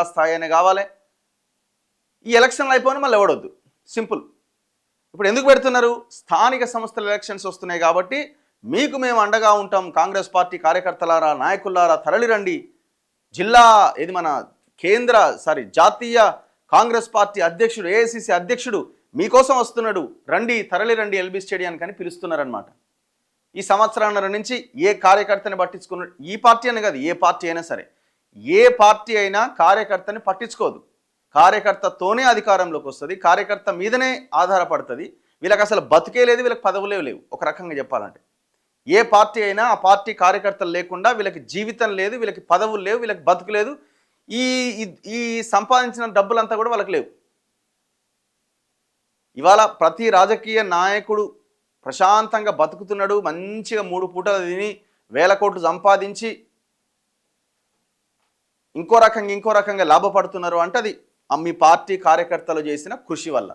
స్థాయి అనే కావాలి. ఈ ఎలక్షన్లు అయిపోయినా మళ్ళీ ఎవడొద్దు, సింపుల్. ఇప్పుడు ఎందుకు పెడుతున్నారు? స్థానిక సంస్థల ఎలక్షన్స్ వస్తున్నాయి కాబట్టి మీకు మేము అండగా ఉంటాం, కాంగ్రెస్ పార్టీ కార్యకర్తలారా, నాయకులారా తరలిరండి. జిల్లా ఇది మన జాతీయ కాంగ్రెస్ పార్టీ అధ్యక్షుడు, ఏఐసిసి అధ్యక్షుడు మీకోసం వస్తున్నాడు, రండి తరలిరండి ఎల్బీ స్టేడియానికి అని పిలుస్తున్నారనమాట. ఈ సంవత్సరాన్నర నుంచి ఏ కార్యకర్తని పట్టించుకున్న, ఈ పార్టీ అని కాదు, ఏ పార్టీ అయినా సరే, ఏ పార్టీ అయినా కార్యకర్తని పట్టించుకోదు. కార్యకర్తతోనే అధికారంలోకి వస్తుంది, కార్యకర్త మీదనే ఆధారపడుతుంది. వీళ్ళకి అసలు బతికే లేదు, వీళ్ళకి పదవులే లేవు. ఒక రకంగా చెప్పాలంటే ఏ పార్టీ అయినా ఆ పార్టీ కార్యకర్తలు లేకుండా వీళ్ళకి జీవితం లేదు, వీళ్ళకి పదవులు లేవు, వీళ్ళకి బతుకు లేదు. ఈ ఈ సంపాదించిన డబ్బులంతా కూడా వాళ్ళకి లేవు. ఇవాళ ప్రతి రాజకీయ నాయకుడు ప్రశాంతంగా బతుకుతున్నాడు, మంచిగా 3 పూటలు తిని 1000 కోట్లు సంపాదించి ఇంకో రకంగా లాభపడుతున్నారు అంటే అది మీ పార్టీ కార్యకర్తలు చేసిన కృషి వల్ల.